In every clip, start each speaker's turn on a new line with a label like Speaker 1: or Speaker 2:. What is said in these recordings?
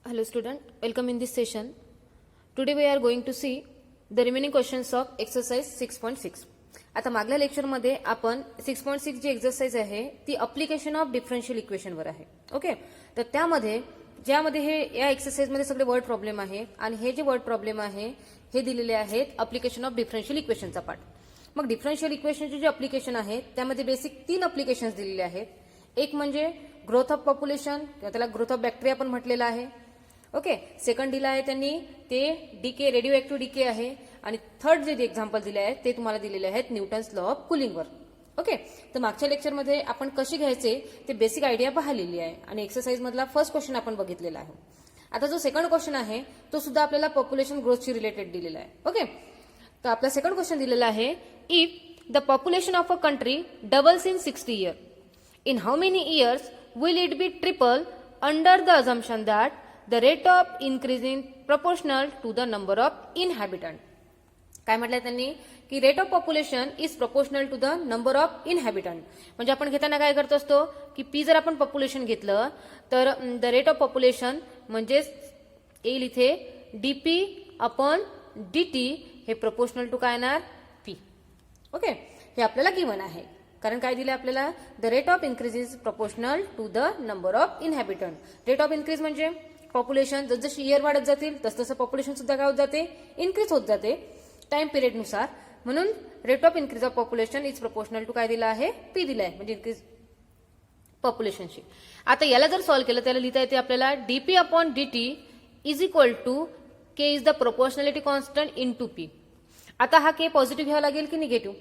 Speaker 1: Hello student, welcome in this session. Today we are going to see the remaining questions of exercise 6.6. आता मागल्या लेक्चरमध्ये आपण 6.6 जी exercise आहे ती अप्लिकेशन ऑफ डिफरन्शियल इक्वेशन वर आहे. ओके, तर त्यामध्ये ज्यामध्ये हे या एक्सरसाइजमध्ये सगळे वर्ड प्रॉब्लेम आहे आणि हे जे वर्ड प्रॉब्लेम आहे हे दिलेले आहेत अप्लिकेशन ऑफ डिफरन्शियल इक्वेशनचा पार्ट. मग डिफरन्शियल इक्वेशनचे जे अप्लिकेशन आहे त्यामध्ये बेसिक 3 अप्लिकेशन्स दिलेले आहेत. एक म्हणजे ग्रोथ ऑफ पॉप्युलेशन किंवा त्याला ग्रोथ ऑफ बॅक्टेरिया पण म्हटलेलं आहे. ओके, सेकंड दिला आहे त्यांनी ते डीके रेडिओ ऍक्टिव्ह डीके आहे आणि थर्ड जे एक्झाम्पल दिले आहेत ते तुम्हाला दिलेले आहेत न्यूटन्स लॉ ऑफ कुलिंगवर. ओके, तर मागच्या लेक्चरमध्ये आपण कशी घ्यायचे ते बेसिक आयडिया पाहिलेली आहे आणि एक्सरसाइज मधला फर्स्ट क्वेश्चन आपण बघितलेला आहे. आता जो सेकंड क्वेश्चन आहे तो सुद्धा आपल्याला पॉप्युलेशन ग्रोथशी रिलेटेड दिलेला आहे. ओके, तर आपला सेकंड क्वेश्चन दिलेला आहे if the population of a country doubles in 60 year in how many years will it be triple under the assumption that the rate of increase in proportional to the number of inhabitant. काय म्हटलंय त्यांनी की rate of population is proportional to the number of inhabitant. म्हणजे आपण घेताना काय करत असतो की पी जर आपण पॉप्युलेशन घेतलं तर द रेट ऑफ पॉप्युलेशन म्हणजे येईल इथे डीपी अपॉन डीटी हे प्रोपोर्शनल टू काय येणार पी. ओके, हे आपल्याला गिवन आहे कारण काय दिलं आपल्याला the rate of increase is proportional to the number of inhabitant. Rate of increase म्हणजे पॉप्युलेशन जसजशी इयर वाढत जातील तसतसं पॉप्युलेशन सुद्धा काय होत जाते इन्क्रीज होत जाते टाइम पिरियडनुसार. म्हणून rate of increase of population is proportional to काय दिला आहे पी दिला आहे म्हणजे इन्क्रीज पॉप्युलेशनशी. आता याला जर सॉल्व्ह केलं त्याला लिहिता येते आपल्याला DP upon DT is equal to K is the proportionality constant into P. आता हा के पॉझिटिव्ह घ्यावा लागेल की निगेटिव्ह,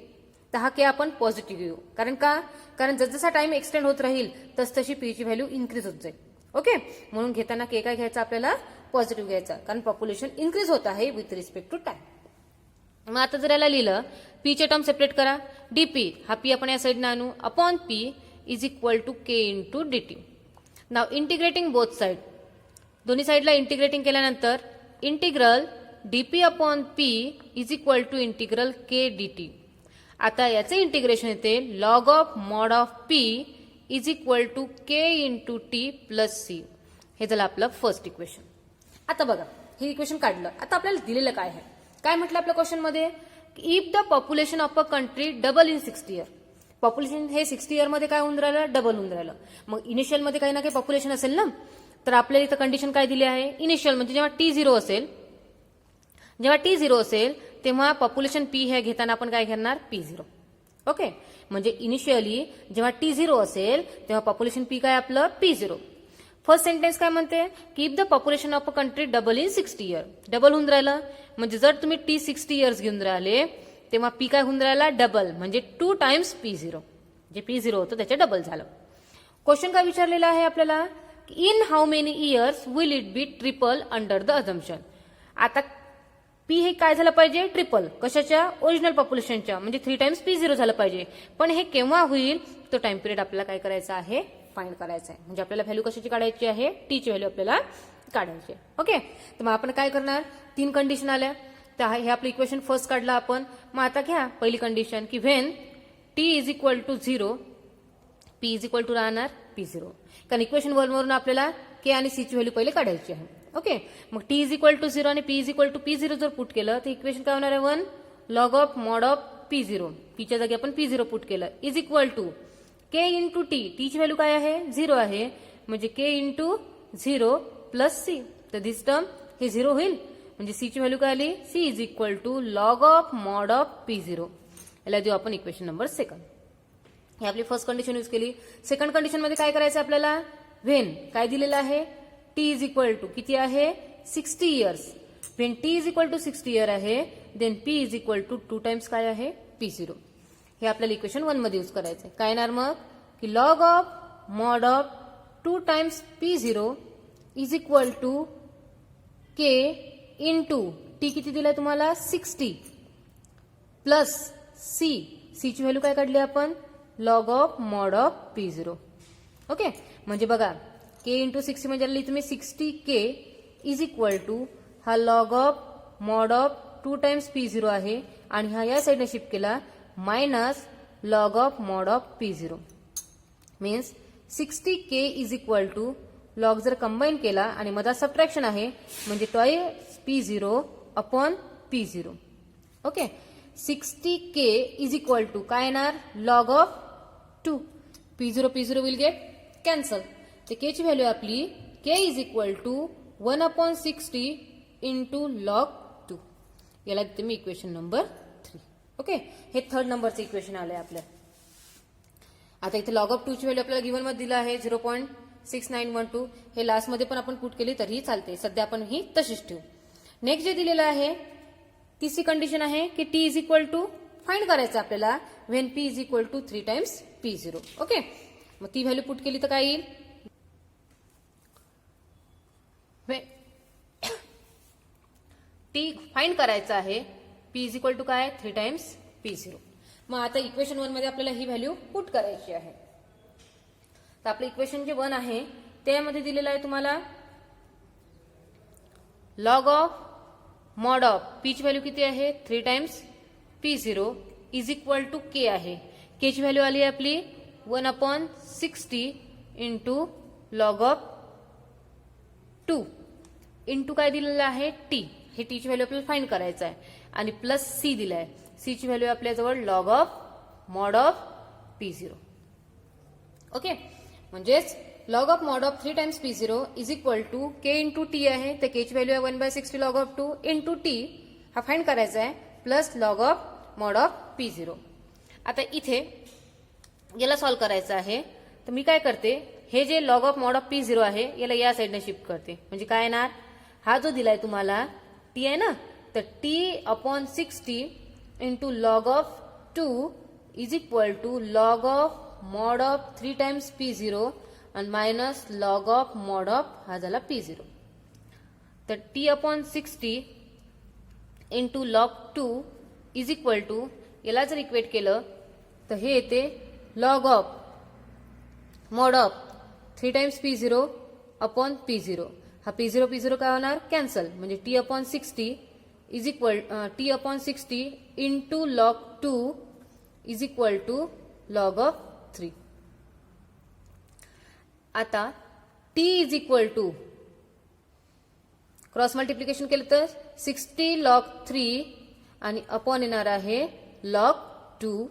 Speaker 1: तर हा के आपण पॉझिटिव्ह घेऊ. कारण का, कारण जसजसा टाइम एक्सटेंड होत राहील तसतशी पी ची व्हॅल्यू इन्क्रीज होत जाईल. ओके, म्हणून घेताना के काय घ्यायचा आपल्याला पॉझिटिव्ह घ्यायचा कारण पॉप्युलेशन इन्क्रीज होत आहे विथ रिस्पेक्ट टू टाइम. मग आता जर याला लिहिलं पी चे टर्म सेपरेट करा, डीपी हा पी आपण या साईडनं आणू upon P is equal to K into DT. Now integrating both side, दोन्ही साईडला इंटिग्रेटिंग केल्यानंतर integral DP upon P is equal to integral K DT. आता याचे इंटिग्रेशन येते log of mod of P is equal to K into T plus C. हे झालं आपलं first equation. आता बघा हे इक्वेशन काढलं. आता आपल्याला दिलेलं काय आहे, काय म्हटलं आपल्या क्वेश्चन मध्ये if the population of a country double in 60 year. Population हे 60 इयर मध्ये काय होऊन राहिलं डबल होऊन राहिलं. मग इनिशियल मध्ये काही ना काही पॉप्युलेशन असेल ना, तर आपल्याला इथं कंडिशन काय दिली आहे इनिशियल म्हणजे जेव्हा टी झिरो असेल तेव्हा पॉप्युलेशन पी हे घेताना आपण काय घेणार पी झिरो. ओके, म्हणजे इनिशियली जेव्हा टी झिरो असेल तेव्हा पॉप्युलेशन पी काय आपलं पी झिरो. फर्स्ट सेंटेन्स काय म्हणते की if the population of a country double in 60 year. Double होऊन राहिलं म्हणजे जर तुम्ही टी 60 इयर्स घेऊन राहिले तेव्हा पी काय होऊन राहिला डबल म्हणजे 2 times P zero. J P zero होतं त्याच्या डबल झालं. क्वेश्चन काय विचारलेला आहे आपल्याला in how many years will it B triple under the assumption. आता पी हे काय झालं पाहिजे ट्रिपल कशाच्या ओरिजिनल पॉप्युलेशनच्या म्हणजे 3 टाइम्स पी झिरो झालं पाहिजे. पण हे केव्हा होईल तो टाइम पिरियड आपल्याला काय करायचा आहे फाइंड करायचा आहे. म्हणजे आपल्याला व्हॅल्यू कशाची काढायची आहे टी ची व्हॅल्यू आपल्याला काढायची आहे. ओके, तर मग आपण काय करणार 3 कंडिशन आल्या. तर हे आपलं इक्वेशन फर्स्ट काढलं आपण. मग आता घ्या पहिली कंडिशन की when T is equal to 0 P is equal to राहणार पी झिरो. कारण इक्वेशन 1 वरून आपल्याला के आणि सी ची व्हॅल्यू पहिले काढायची आहे. ओके, मग टी इज इक्वल टू 0 आणि P is equal to P zero जर पुट केलं तर इक्वेशन काय होणार आहे 1 log of mod of P zero. पीच्या जागी आपण पी झिरो पुट केलं is equal to K into T. T ची व्हॅल्यू काय आहे 0 आहे म्हणजे के इंटू 0 प्लस सी. तर दिस टर्म हे 0 होईल म्हणजे सी ची व्हॅल्यू काय आली C is equal to log of mod of P zero. याला देऊ आपण इक्वेशन नंबर सेकंड. हे आपली फर्स्ट कंडिशन यूज केली. सेकंड कंडिशन मध्ये काय करायचं आपल्याला व्हेन काय दिलेलं आहे टी इज इक्वल टू किती आहे 60 years. When T is equal to 60 year आहे then p is equal to 2 times काय आहे पी झिरो. हे आपल्याला इक्वेशन 1 मध्ये यूज करायचं. काय येणार मग की log of mod of 2 times P zero is equal to K into T किती दिलाय तुम्हाला 60 प्लस सी. सी ची व्हॅल्यू काय काढली आपण log of mod of P zero. Okay, म्हणजे बघा के इंटू 60 म्हणजे तुम्ही 60 के इज इक्वल टू हा log of mod of 2 times P zero आहे आणि हा या साईडने शिफ्ट केला minus log of mod of P zero means 60 K is equal to log जर कंबाईन केला आणि मधात सबट्रॅक्शन आहे म्हणजे twice P0 upon P0. Okay. 60K is equal to काय येणार log of 2. P0 will get cancel. तर के ची व्हॅल्यू आपली K is equal to 1 upon 60 into log 2. याला देते मी इक्वेशन नंबर 3. ओके. हे थर्ड नंबरचं इक्वेशन आलंय आपल्या. आता इथे लॉग ऑफ 2 ची व्हॅल्यू आपल्याला गिव्हन मध्ये दिलं आहे 0.6912. हे लास्ट मध्ये पण आपण पुट केली तरीही चालते. सध्या आपण ही तशीच ठेवू. नेक्स्ट जे दिलेलं आहे तिसरी कंडिशन आहे की T is equal to find करायचं आपल्याला when P is equal to 3 times P0. Okay. मग ती व्हॅल्यू पुट केली तर काय येईल टी फाइंड करायचं आहे पी इज इक्वल टू काय 3 टाइम्स P0. मग आता इक्वेशन 1 मध्ये आपल्याला ही व्हॅल्यू पुट करायची आहे. तर आपलं इक्वेशन जे 1 आहे त्यामध्ये दिलेलं आहे तुम्हाला log of mod of p ची व्हॅल्यू किती आहे 3 times P0 is equal to k आहे. के ची व्हॅल्यू आली आहे आपली 1 upon 60 into log of 2 into काय दिलेलं आहे टी. हे टी ची व्हॅल्यू आपल्याला फाइंड करायचं आहे आणि प्लस सी दिलं आहे. सी ची व्हॅल्यू आपल्याजवळ log of mod of P0. Okay. म्हणजेच log of mod of 3 times P0 is equal to K into t आहे. तर के ची व्हॅल्यू आहे 1/60 लॉग ऑफ 2 इंटू टी हा फाइंड करायचा आहे plus log of mod of P0. आता इथे याला सॉल्व्ह करायचं आहे तर मी काय करते हे जे log of mod of P0 आहे याला या साईडने शिफ्ट करते. म्हणजे काय येणार हा जो दिलाय तुम्हाला टी आहे ना तर T upon 60 into log of 2 is equal to log of mod of 3 times P0 आणि minus log of mod of हा झाला P0. तर T upon 60 into log 2 is equal to याला जर इक्वेट केलं तर हे येते log of mod of 3 times P0 upon P0. हा P0 काय होणार कॅन्सल. म्हणजे T upon 60 is equal T upon 60 into log 2 is equal to log of 3. आता T is equal to cross multiplication केलं तर 60 लॉग 3 आणि अपॉन येणार आहे log 2.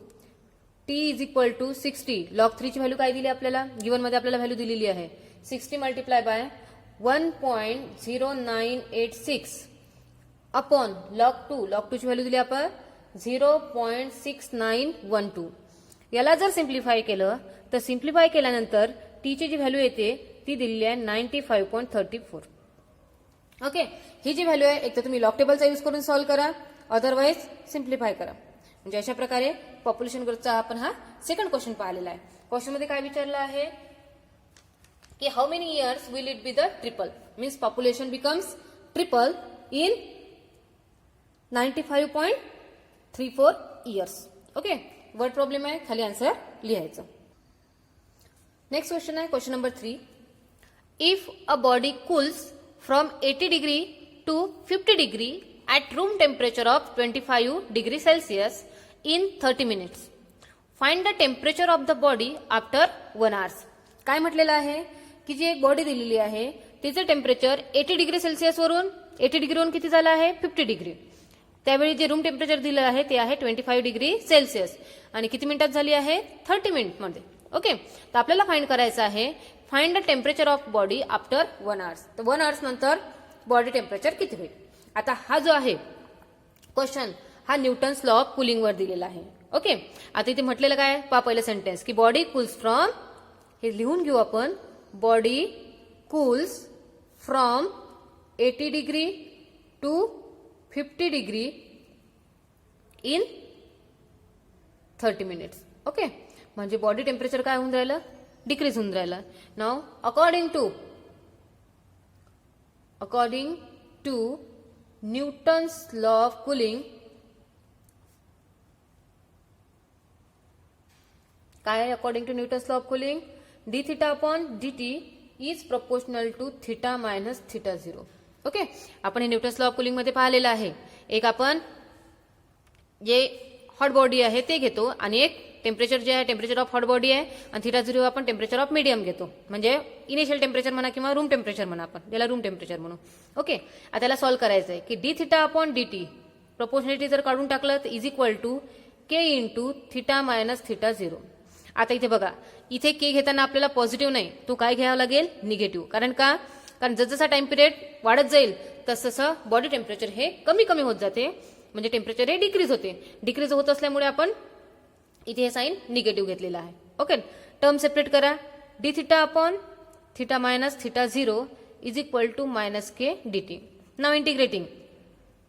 Speaker 1: T is equal to 60 log 3 ची व्हॅल्यू काय दिली आपल्याला गिव्हन मध्ये आपल्याला व्हॅल्यू दिलेली आहे 60 multiply by 1.0986 upon log 2. Log 2 ची व्हॅल्यू दिली आपण 0.6912. याला जर सिम्प्लिफाय केलं तर सिम्प्लिफाय केल्यानंतर टी ची जी व्हॅल्यू येते ती दिलेली आहे 95.34. ओके. ही जी व्हॅल्यू आहे एक तर तुम्ही लॉग टेबलचा यूज करून सॉल्व्ह करा अदरवाइज सिम्प्लिफाय करा. म्हणजे अशा प्रकारे पॉप्युलेशन ग्रोथचा आपण हा सेकंड क्वेश्चन पाहिलेला आहे. क्वेश्चन मध्ये काय विचारलं आहे की how many years will it be the triple means population becomes triple in 95.34 years. Okay. Word problem आहे खाली आन्सर लिहायचं. नेक्स्ट क्वेश्चन आहे question number 3. If a body cools from 80 degree to 50 degree at room temperature of 25 degree Celsius in 30 minutes. Find the temperature of the body after 1 hours. काय म्हटलेलं आहे की जी एक body दिलेली आहे तिचं टेम्परेचर 80 डिग्री सेल्सिअस वरून 80 डिग्रीवरून किती झालं आहे 50 डिग्री. त्यावेळी जे रूम टेम्परेचर दिलं आहे ते आहे 25 डिग्री सेल्सिअस आणि किती मिनिटात झाली आहे 30 मिनिटमध्ये. ओके. तर आपल्याला फाइंड करायचं आहे find the temperature of body after 1 hours. तर 1 hours नंतर बॉडी टेम्परेचर किती होईल. आता हा जो आहे क्वेश्चन हा न्यूटन्स लॉ ऑफ कुलिंग वर दिलेला आहे. ओके. आता इथे म्हटलेलं काय पहा पहिलं सेंटेन्स की बॉडी कूल्स फ्रॉम हे लिहून घेऊ आपण body cools from 80 degree to 50 degree in 30 minutes. Okay. म्हणजे बॉडी टेम्परेचर काय होऊन राहिलं डिक्रीज होऊन राहिलं. Now according to Newton's law of cooling काय according to Newton's law of cooling d theta upon D t is proportional to theta minus theta 0. Okay. आपण हे Newton's law of cooling मध्ये पाहिलेलं आहे. एक आपण जे हॉट बॉडी आहे ते घेतो आणि एक टेम्परेचर जे आहे टेम्परेचर ऑफ हॉट बॉडी आहे आणि थिटा 0 आपण टेम्परेचर ऑफ मीडियम घेतो, म्हणजे इनिशियल टेम्परेचर म्हणा किंवा रूम टेम्परेचर म्हणा, आपण याला रूम टेम्परेचर म्हणू. ओके, आता त्याला सॉल्व्ह करायचं आहे की D theta upon D T proportionality जर काढून टाकलं तर is equal to K into theta minus theta 0. आता इथे बघा, इथे के घेताना आपल्याला पॉझिटिव्ह नाही, तो काय घ्यावा लागेल, निगेटिव्ह. कारण जसजसा टाइम पिरियड वाढत जाईल तसं बॉडी टेम्परेचर हे कमी कमी होत जाते, म्हणजे टेम्परेचर हे डिक्रीज होते. डिक्रीज होत असल्यामुळे आपण इथे हे साईन निगेटिव्ह घेतलेला आहे. ओके, टर्म सेपरेट करा. D theta upon theta minus theta 0 is equal to minus K D T. Now integrating,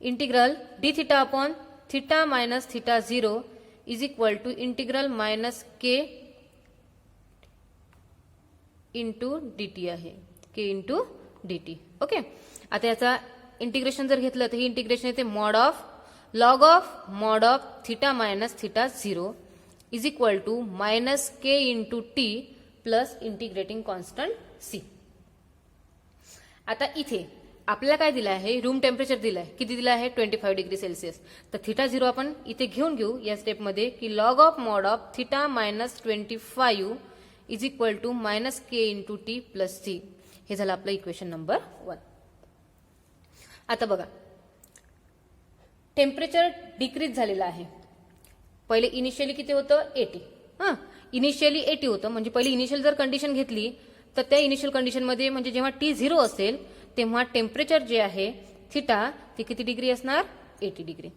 Speaker 1: integral D theta upon theta minus theta 0 is equal to integral minus K into D T आहे, K into D T. Okay, आता याचा integration जर घेतलं तर हे integration येते log of theta minus theta 0 is equal to minus K into T plus integrating constant C. आता इथे आपल्याला काय दिलं आहे, रूम टेम्परेचर दिलं आहे. किती दिलं आहे, 25 डिग्री सेल्सिअस. तर थिटा 0 आपण इथे घेऊन घेऊ या स्टेपमध्ये की log of theta minus 25 is equal to minus K into T plus C. हे झालं आपलं इक्वेशन नंबर 1. आता बघा, टेम्परेचर डिक्रीज झालेलं आहे. पहिले इनिशियली किती होतं, 80. इनिशियली 80 होतं, म्हणजे पहिली इनिशियल जर कंडिशन घेतली तर त्या इनिशियल कंडिशनमध्ये म्हणजे जेव्हा टी 0 असेल तेव्हा टेम्परेचर जे आहे थिटा ते किती डिग्री असणार, 80 डिग्री.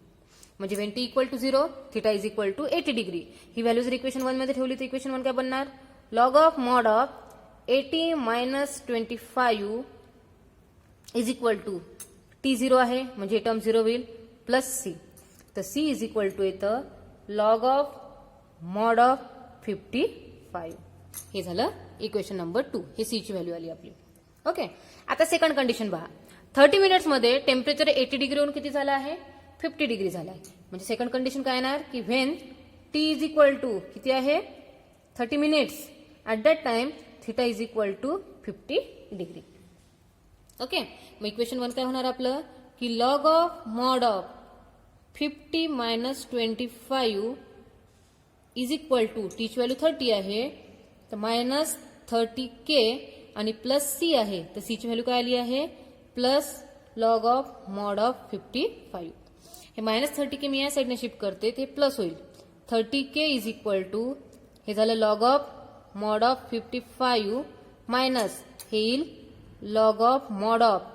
Speaker 1: म्हणजे when T equal to 0 theta is equal to 80 degree. ही व्हॅल्यू जर इक्वेशन 1 मध्ये ठेवली तर इक्वेशन 1 काय बनणार, log of 80 minus 25 is equal to T 0 आहे म्हणजे हे टर्म 0 होईल प्लस सी. तर सी इज इक्वल टू येतं लॉग ऑफ 55. हे झालं इक्वेशन नंबर 2. हे सी ची व्हॅल्यू आली आपली. ओके, आता सेकंड कंडिशन पहा. 30 मिनिट्समध्ये टेम्परेचर 80 डिग्रीवरून किती झालं आहे, 50 डिग्री झालं आहे. म्हणजे सेकंड कंडिशन काय येणार की when T is equal to किती आहे, 30 minutes, at that time theta is equal to 50 degree. Okay, मग इक्वेशन 1 काय होणार आपलं की log of 50 minus 25 is equal to टीची व्हॅल्यू 30 आहे तर मायनस 30k आणि प्लस सी आहे तर सीची व्हॅल्यू काय आली आहे प्लस लॉग ऑफ 55. हे मायनस 30k मी या साईडने शिफ्ट करते ते प्लस होईल. 30k इज इक्वल टू हे झालं लॉग ऑफ 55 मायनस हे येईल लॉग ऑफ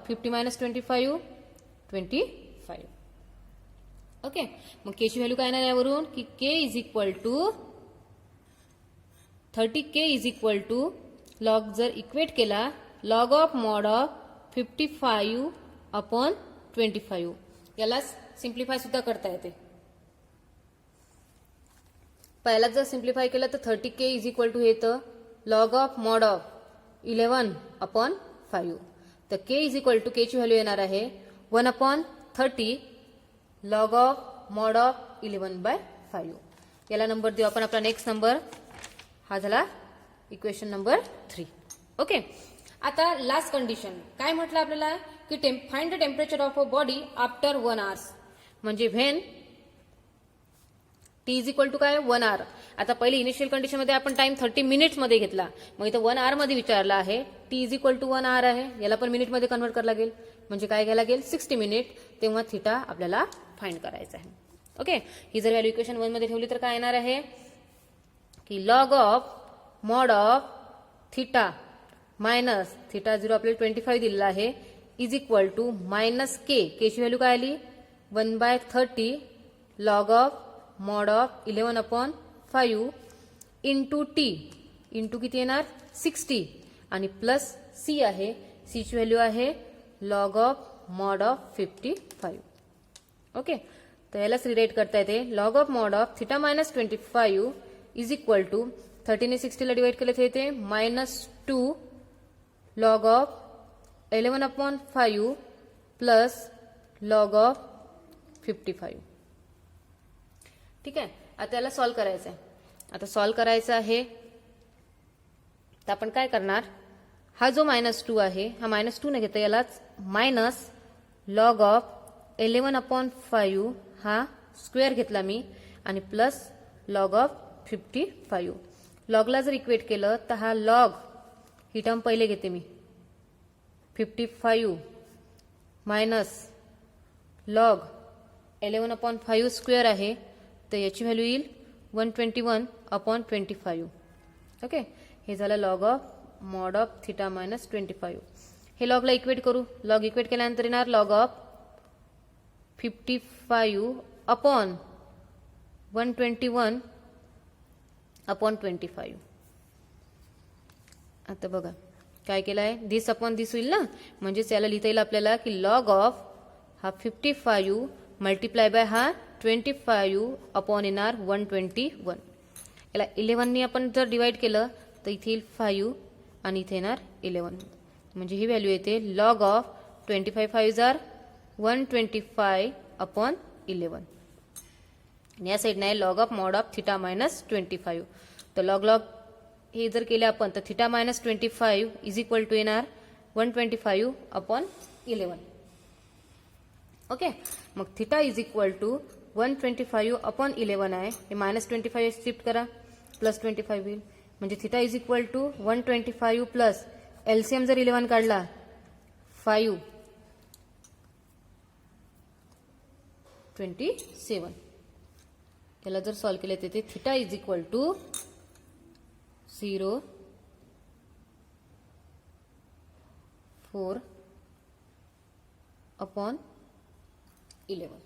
Speaker 1: 50 मायनस 25 25. ओके, मग के ची व्हॅल्यू काय येणार यावरून की k is equal to 30k is equal to log जर इक्वेट केला लॉग ऑफ 55 अपॉन 25. याला सिम्प्लिफाय सुद्धा करता येते. पहिला जर सिम्प्लिफाय केलं तर 30k इज इक्वल टू येतं लॉग ऑफ 11 अपॉन 5. तर k इज इक्वल टू के ची व्हॅल्यू येणार आहे 1 अपॉन 30 लॉग ऑफ 11/5. याला नंबर देऊ आपण आपला नेक्स्ट नंबर. हा झाला इक्वेशन नंबर 3. ओके, आता लास्ट कंडिशन काय म्हटलं आपल्याला की find the temperature of a body after 1 hours. म्हणजे when T is equal to काय 1 आवर. आता पहिली इनिशियल कंडिशन मध्ये आपण टाइम 30 मिनिट्स मध्ये घेतला, मग इथं 1 आवर मध्ये विचारला आहे. टी इज इक्वल टू 1 आवर आहे, याला पण मिनिट मध्ये कन्वर्ट करायला लागेल म्हणजे काय घ्यायला लागेल 60 मिनिट. तेव्हा थिटा आपल्याला फाइंड करायचा आहे. ओके, ही जर व्हॅल्यू इक्वेशन 1 मध्ये ठेवली तर काय येणार आहे की log of theta minus theta 0 आपल्याला 25 दिलेला आहे is equal to minus k. K ची व्हॅल्यू काय आली 1/30 log of 11 upon 5 into t into किती येणार 60 आणि प्लस सी आहे. सी ची व्हॅल्यू आहे लॉग ऑफ 55. ओके, तर यालाच रिलेट करता येते log of theta minus 25 is equal to 30 ने 60 ला डिवाइड केलं तर येते -2 log of 11 upon 5 plus log of 55. ठीक आहे, आता याला सॉल्व्ह करायचं आहे. आता सॉल्व्ह करायचं आहे तर आपण काय करणार, हा जो -2 आहे हा -2 न घेता यालाच मायनस लॉग ऑफ 11 अपॉन 5 हा स्क्वेअर घेतला मी आणि प्लस लॉग ऑफ 55. लॉगला जर इक्वेट केलं तर हा लॉग ही टर्म पहिले घेते मी 55 मायनस लॉग 11/5 स्क्वेअर आहे तर याची व्हॅल्यू येईल 121/25. ओके, हे झालं log of mod of theta minus 25. हे लॉगला इक्वेट करू. लॉग इक्वेट केल्यानंतर येणार लॉग ऑफ 55/121/25. आता बघा काय केलं आहे, दिस अपॉन दिस होईल ना, म्हणजेच याला लिहिता येईल आपल्याला की लॉग ऑफ हा 55 मल्टिप्लाय बाय हा 25 अपॉन येणार 121. याला 11 ने आपण जर डिवाइड केलं तर इथे येईल 5 आणि इथे येणार 11. म्हणजे ही व्हॅल्यू येते लॉग ऑफ 25 5 आर 125/11. या साईडने आहे log of mod of theta minus 25. तर लॉग लॉग हे जर केले आपण तर theta minus 25 is equal to येणार 125/11. ओके, मग थिटा इज इक्वल टू 125/11 आहे. हे मायनस 25 शिफ्ट करा प्लस 25 होईल. म्हणजे theta is equal to 125 plus LCM जर 11 काढला 5 27. याला जर सॉल्व्ह केले तर थिटा इज इक्वल टू 0.4/11.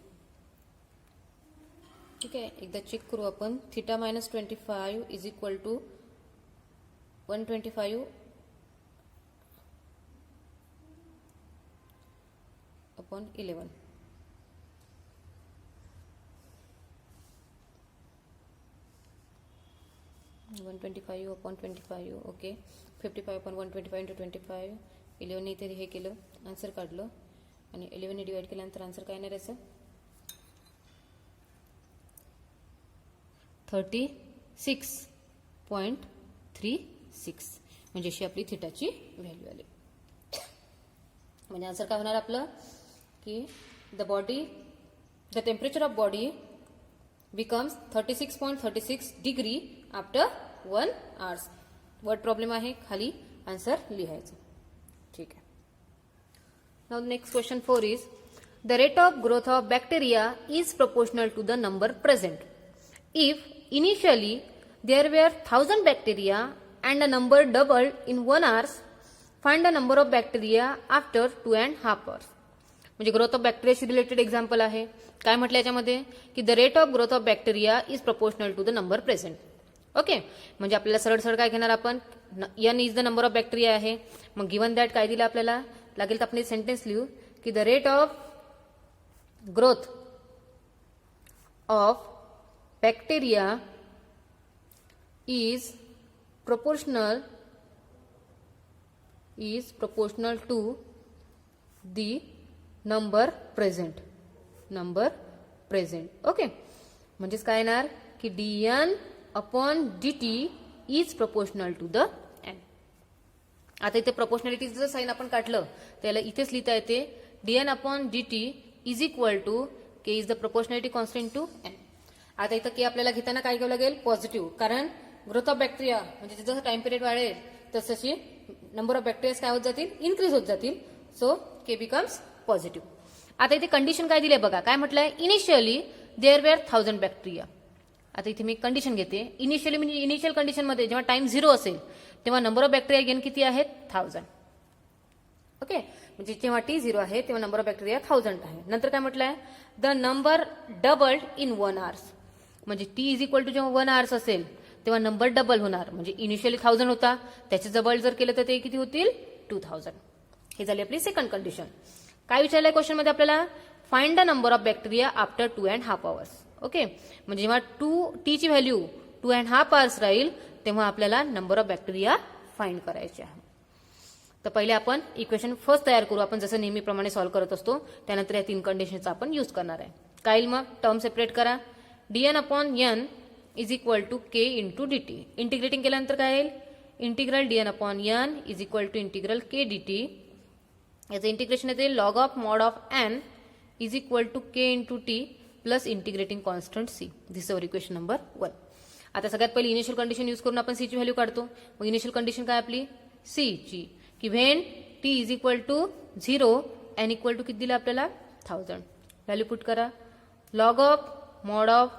Speaker 1: ठीक आहे, एकदा चेक करू आपण. Theta minus 25 is equal to 125/11. 125/25. Okay, 55/125 into 25. 11 इथे हे केलं, आन्सर काढलं आणि 11 ने डिवाइड केल्यानंतर आन्सर काय येणार आहे? 36.36. म्हणजे अशी आपली थिटाची व्हॅल्यू आली. म्हणजे आन्सर काय होणार आपलं की the temperature of body becomes 36.36 degree after 1 hours. Word problem आहे, खाली आन्सर लिहायचं. ठीक आहे. Now next question 4 is the rate of growth of bacteria is proportional to the number present. If initially there were 1000 bacteria and the number doubled in 1 hour, find the number of bacteria after 2.5 hours. म्हणजे growth of बॅक्टेरियाशी related example आहे. काय म्हटलं याच्यामध्ये की the rate of growth of bacteria is proportional to the number present. Okay, म्हणजे आपल्याला सरळ सरळ काय घेणार आपण, N is the number of bacteria आहे. मग गिवन दॅट काय दिलं आपल्याला लागेल तर आपण सेंटेन्स लिहू की the rate of growth of bacteria is proportional to the number present. Okay, म्हणजेच काय येणार की dn/dt is proportional to the n. आता इथे प्रोपोर्शनॅलिटीचं जर साइन आपण काढलं त्याला इथेच लिहिता येते dn/dt is equal to k is the proportionality constant to n. आता इथं k आपल्याला घेताना काय घ्यावं लागेल, पॉझिटिव्ह, कारण ग्रोथ ऑफ बॅक्टेरिया म्हणजे जसं टाइम पिरियड वाढेल तशी नंबर ऑफ बॅक्टेरियाज काय होत जातील, इन्क्रीज होत जातील. सो के बिकम्स पॉझिटिव्ह. आता इथे कंडिशन काय दिले बघा, काय म्हटलंय, इनिशियली देअर वेअर 1000 बॅक्टेरिया. आता इथे मी कंडिशन घेते. इनिशियली म्हणजे इनिशियल कंडिशन मध्ये जेव्हा टाइम 0 असेल तेव्हा नंबर ऑफ बॅक्टेरिया गेन किती आहेत, 1000. ओके, म्हणजे जेव्हा t 0 आहे तेव्हा नंबर ऑफ बॅक्टेरिया 1000 आहे. नंतर काय म्हटलंय, the number doubled in 1 hour. म्हणजे t इज इक्वल टू जेव्हा 1 hours असेल तेव्हा नंबर डबल होणार. म्हणजे इनिशियली 1000 होता, त्याचे डबल जर केलं तर ते किती होतील, 2000. हे झाली आपली सेकंड कंडिशन. काय विचारलंय क्वेश्चन मध्ये आपल्याला, find the number of bacteria after 2.5 hours. Okay, म्हणजे जेव्हा टी ची व्हॅल्यू 2.5 hours राहील तेव्हा आपल्याला नंबर ऑफ बॅक्टेरिया फाइंड करायचे आहे. तर पहिले आपण इक्वेशन फर्स्ट तयार करू, आपण जसं नेहमीप्रमाणे सॉल्व्ह करत असतो. त्यानंतर या 3 कंडिशनचा आपण यूज करणार आहे. काय मग टर्म सेपरेट करा. dn/n is equal to k into dt. Integrating केल्यानंतर काय येईल, integral dn/n is equal to integral k dt. याचं इंटिग्रेशन येते log of mod of n is equal to k into t plus integrating constant c. This our equation number 1. आता सगळ्यात पहिली initial condition use करून आपण C ची value काढतो. मग इनिशियल कंडिशन काय आपली सी ची की when T is equal to 0 N equal to किती दिलं आपल्याला 1000. व्हॅल्यू पुट करा. Log of mod of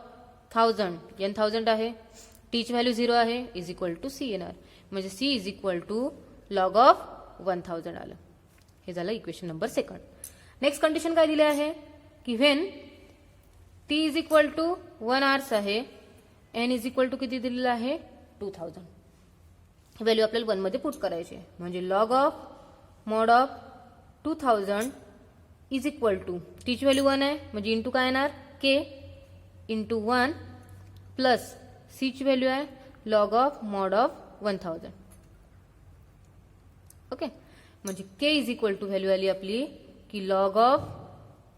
Speaker 1: 1000 N 1000 आहे, टी ची व्हॅल्यू 0 आहे इज इक्वल टू सी येणार. म्हणजे C is equal to log of 1000 आलं. हे झालं इक्वेशन नंबर 2. नेक्स्ट कंडिशन काय दिले आहे की when T is equal to 1 hours आहे, एन इज इक्वल टू किती दिलेलं आहे 2000. व्हॅल्यू आपल्याला 1 मध्ये पुट करायची आहे. म्हणजे log of mod of 2000 is equal to t ची व्हॅल्यू 1 आहे म्हणजे इंटू काय येणार के इंटू 1 प्लस सी ची व्हॅल्यू आहे log of mod of 1000. Okay, म्हणजे k is equal to value आली आपली की log of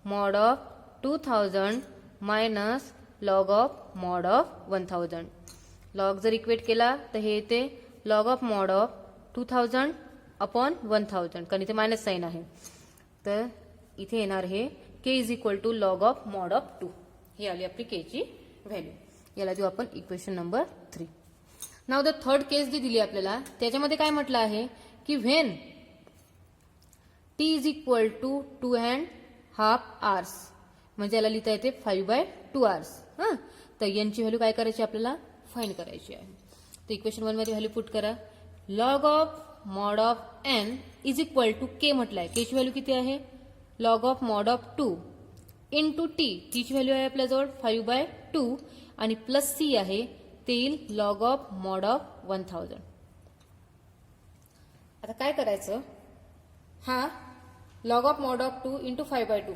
Speaker 1: mod of 2000 minus log of mod of 1000. Log जर इक्वेट केला तर हे येते log of mod of 2000 upon 1000 कारण इथे मायनस साइन आहे. तर इथे येणार हे k is equal to log of mod of 2. ही आली आपली के ची व्हॅल्यू. याला देऊ आपण equation number 3. Now the third case जी दिली आपल्याला त्याच्यामध्ये काय म्हटलं आहे की when T is equal to 2.5 hours म्हणजे याला लिहिता येते 5/2 आवर्स. तर यांची व्हॅल्यू काय करायची आपल्याला फाइंड करायची आहे. तर इक्वेशन 1 मध्ये व्हॅल्यू पुट करा. Log of mod of n is equal to k म्हटलंय, के ची व्हॅल्यू किती आहे log of mod of 2 into T, T ची व्हॅल्यू आहे आपल्याजवळ 5/2 आणि प्लस सी आहे ते येईल लॉग ऑफ मॉड ऑफ 1000. आता काय करायचं हा log of mod of 2 into 5/2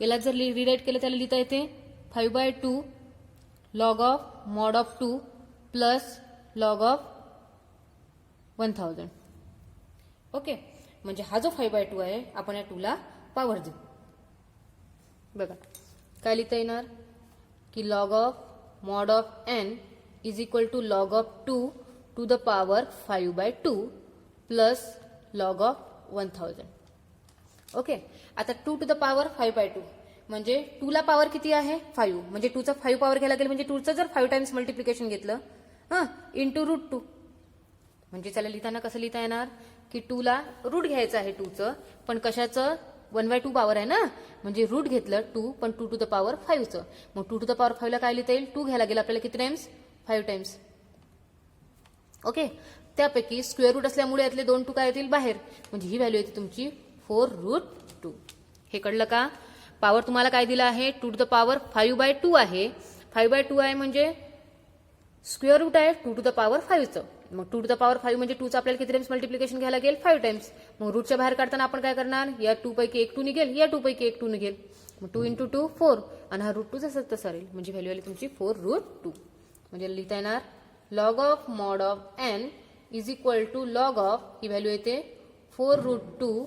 Speaker 1: याला जर रिराईट केलं त्याला लिहिता येते 5/2 log of mod of 2 plus log of 1000. Okay, म्हणजे हा जो 5/2 आहे आपण या 2 ला पॉवर देऊ. बघा काय लिहिता येणार की log of mod of n is equal to log of 2 to the power 5/2 plus log of 1000. Okay, आता 2 टू द पॉवर 5/2 म्हणजे 2 ला पॉवर किती आहे 5 म्हणजे 2 चा 5 पॉवर घ्यायला गेलं म्हणजे 2 चं जर 5 टाइम्स मल्टिप्लिकेशन घेतलं इंटू √2 म्हणजे त्याला लिहिताना कसं लिहिता येणार की 2 ला रूट घ्यायचं आहे 2 चं पण कशाचं 1/2 पॉवर आहे ना म्हणजे रूट घेतलं 2 पण 2 टू द पॉवर 5 चं. मग 2 टू द पॉवर 5 ला काय लिहिता येईल 2 घ्यायला गेलं आपल्याला किती टाइम्स 5 टाइम्स. ओके, त्यापैकी स्क्वेअर रूट असल्यामुळे यातले 2 2 काय येतील बाहेर म्हणजे ही व्हॅल्यू येते तुमची 4√2. हे कळलं का. पॉवर तुम्हाला काय दिला आहे 2 टू द पॉवर 5/2 आहे. 5/2 आहे म्हणजे स्क्वेअर रूट आहे 2 टू द पॉवर 5 चं. मग 2 टू द पॉवर 5 म्हणजे 2 चं आपल्याला किती टाइम्स मल्टिप्लिकेशन घ्यायला गेल 5 टाइम्स. मग रूटच्या बाहेर काढताना आपण काय करणार या 2 पैकी एक 2 निघेल या 2 पैकी एक 2 निघेल. मग 2 इंटू 2 4 आणि हा √2 जसं तसं राहील म्हणजे व्हॅल्यू आली तुमची 4√2. म्हणजे लिहिता येणार log of mod of n is equal to log of ही व्हॅल्यू येते 4√2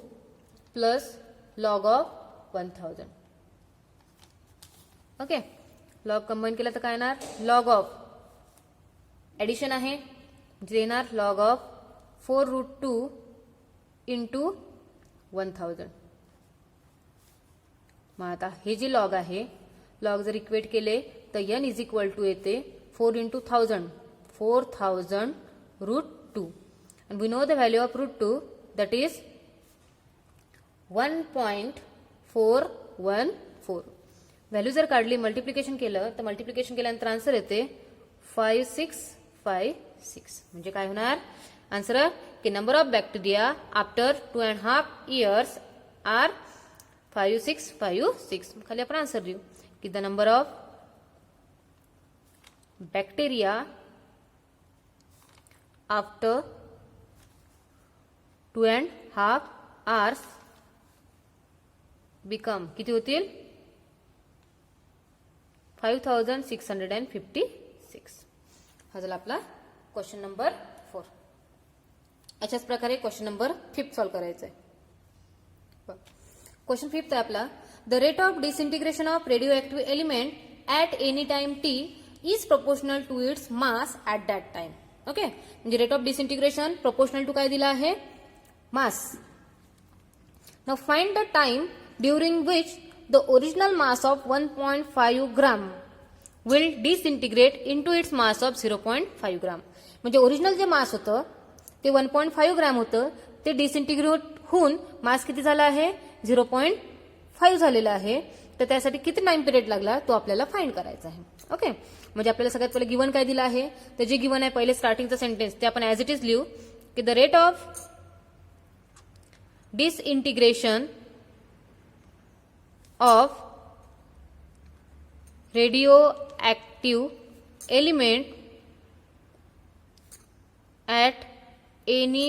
Speaker 1: plus log of 1000. Okay, log combine केला तर काय येणार लॉग ऑफ ऍडिशन आहे म्हणजे येणार लॉग ऑफ 4√2 इंटू 1000. मग आता हे जे लॉग आहे लॉग जर इक्वेट केले तर n इज इक्वल टू येते 4 into 1000 4000√2 and we know the value of √2 that is 1.414. Value जर काढली मल्टिप्लिकेशन केलं तर मल्टिप्लिकेशन केल्यानंतर आन्सर येते 5656. म्हणजे काय होणार आन्सर की number of bacteria after 2.5 years are 5656. खाली आपण आन्सर देऊ की the number of bacteria after 2.5 hours become किती होतील 5656. हा झाला आपला क्वेश्चन नंबर 4. अशाच प्रकारे क्वेश्चन नंबर 5 सॉल्व्ह करायचा आहे. क्वेश्चन 5 आहे आपला the rate of disintegration of radioactive element at any time t is proportional to its mass at that time. Okay, म्हणजे rate of disintegration proportional to काय दिला आहे mass. Now find the time during which the original mass of 1.5 gram will disintegrate into its mass of 0.5 gram. म्हणजे original जे मास होतं ते 1.5 gram होतं, ते डिसइंटिग्रेट होऊन मास किती झाला आहे 0.5 झालेला आहे. तर त्यासाठी किती टाइम पिरियड लागला तो आपल्याला फाइंड करायचा आहे. ओके, म्हणजे आपल्याला सगळ्यात पहिले गिवन काय दिलं आहे, तर जे गिवन आहे पहिले स्टार्टिंगचं सेंटेन्स ते आपण ऍज इट इज लिहू की the rate of disintegration of radioactive element at any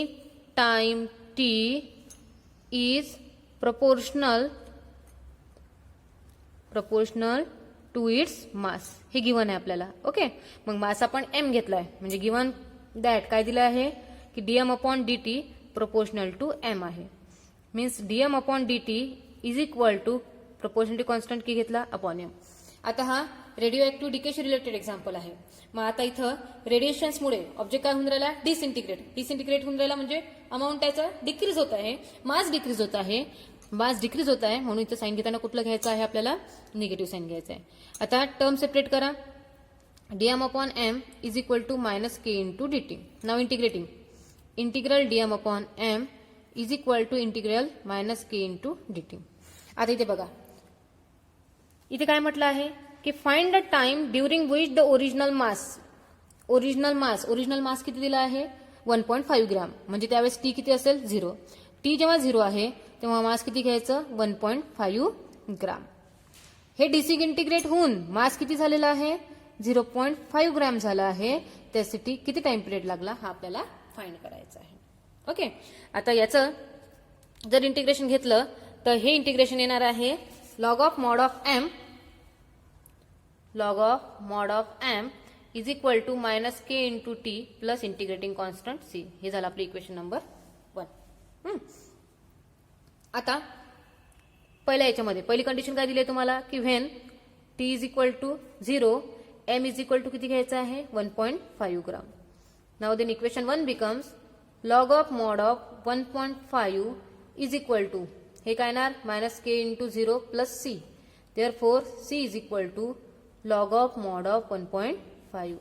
Speaker 1: time t is proportional to its mass. हे गिवन आहे आपल्याला. ओके, मग मास आपण m घेतलाय म्हणजे गिवन दॅट काय दिलं आहे की dm upon dt proportional to m आहे. Means dm upon dt is equal to proportionality constant की घेतला अपॉन m. आता हा रेडिओ ऍक्टिव्ह डिकेशी रिलेटेड एक्झाम्पल आहे. मग आता इथं रेडिएशन्समुळे ऑब्जेक्ट काय होऊन राहिला डिसइंटिग्रेट होऊन राहिला म्हणजे अमाऊंट त्याचा डिक्रीज होत आहे, मास डिक्रीज होत आहे म्हणून इथं साईन घेताना कुठलं घ्यायचं आहे आपल्याला निगेटिव्ह साईन घ्यायचं आहे. आता टर्म सेपरेट करा. dm upon m is equal to minus K into dt. Now integrating integral dm upon m is equal to integral minus K into dt. आता इथे बघा इथे काय म्हटलं आहे की find the time during which the original mass किती दिला आहे 1.5 ग्रॅम. म्हणजे त्यावेळेस टी किती असेल 0. टी जेव्हा 0 आहे तेव्हा मास किती घ्यायचं 1.5 ग्रॅम. हे डिसइंटिग्रेट होऊन मास किती झालेला आहे 0.5 ग्रॅम झाला आहे. त्यासाठी किती टाइम पिरियड लागला हा आपल्याला फाइंड करायचा आहे. ओके, आता याचं जर इंटिग्रेशन घेतलं तर हे इंटिग्रेशन येणार आहे log of mod of m is equal to minus K into T plus integrating constant c. हे झालं आपलं इक्वेशन नंबर 1. आता पहिल्या याच्यामध्ये पहिली कंडिशन काय दिली आहे तुम्हाला की when T is equal to 0 m is equal to किती घ्यायचं आहे 1.5 gram. Now then equation 1 becomes log of mod of 1.5 is equal to हे काय येणार minus K into 0 plus c. Therefore c is equal to log of mod of 1.5.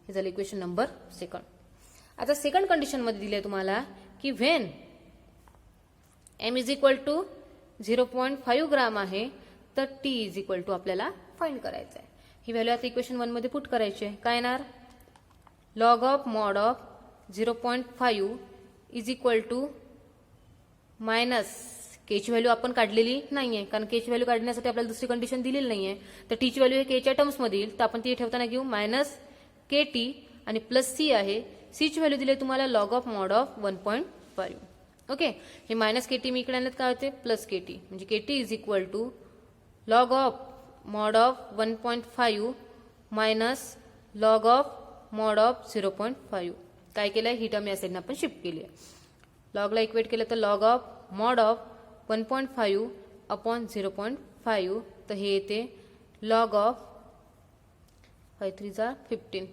Speaker 1: हे झालं equation number 2. आता second condition मध्ये दिली आहे तुम्हाला की when m is equal to 0.5 gram आहे तर t इज इक्वल टू आपल्याला फाइंड करायचं आहे. ही व्हॅल्यू आता इक्वेशन 1 मध्ये पुट करायची आहे. काय येणार log of mod of 0.5 is equal to minus k ची व्हॅल्यू आपण काढलेली नाहीये कारण के ची व्हॅल्यू काढण्यासाठी आपल्याला दुसरी कंडिशन दिलेली नाहीये. तर टी ची व्हॅल्यू हे के च्या टर्म्स मध्ये येईल तर आपण ती ठेवताना घेऊ मायनस के टी आणि प्लस सी आहे. सी ची व्हॅल्यू दिली तुम्हाला log of mod of 1.5. Okay, हे मायनस के टी मी इकडे आणत काय होते प्लस के टी म्हणजे k t is equal to log of mod of 1.5 minus log of mod of 0.5. काय केलंय ही टर्म या साईडने आपण शिफ्ट केली आहे. लॉगला इक्वेट केलं तर log of mod of 1.5 upon 0.5 तर हे येते log of 5 3 15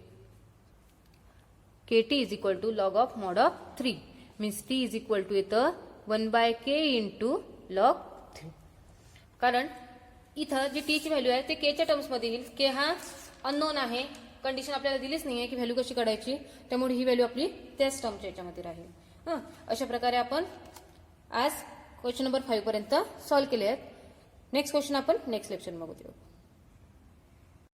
Speaker 1: kt is equal to log of mod of 3 means t is equal to येतं 1/k इंटू log 3. कारण इथं जी टी ची व्हॅल्यू आहे ते के च्या टर्म्स मध्ये येईल. के हा अननोन आहे, कंडिशन आपल्याला दिलीच नाहीये की व्हॅल्यू कशी काढायची, त्यामुळे ही व्हॅल्यू आपली त्याच टर्मच्या याच्यामध्ये राहील. अशा प्रकारे आपण आज क्वेश्चन नंबर 5 पर्यंत सॉल्व्ह केले आहेत. नेक्स्ट क्वेश्चन आपण नेक्स्ट लेक्चर बघूया.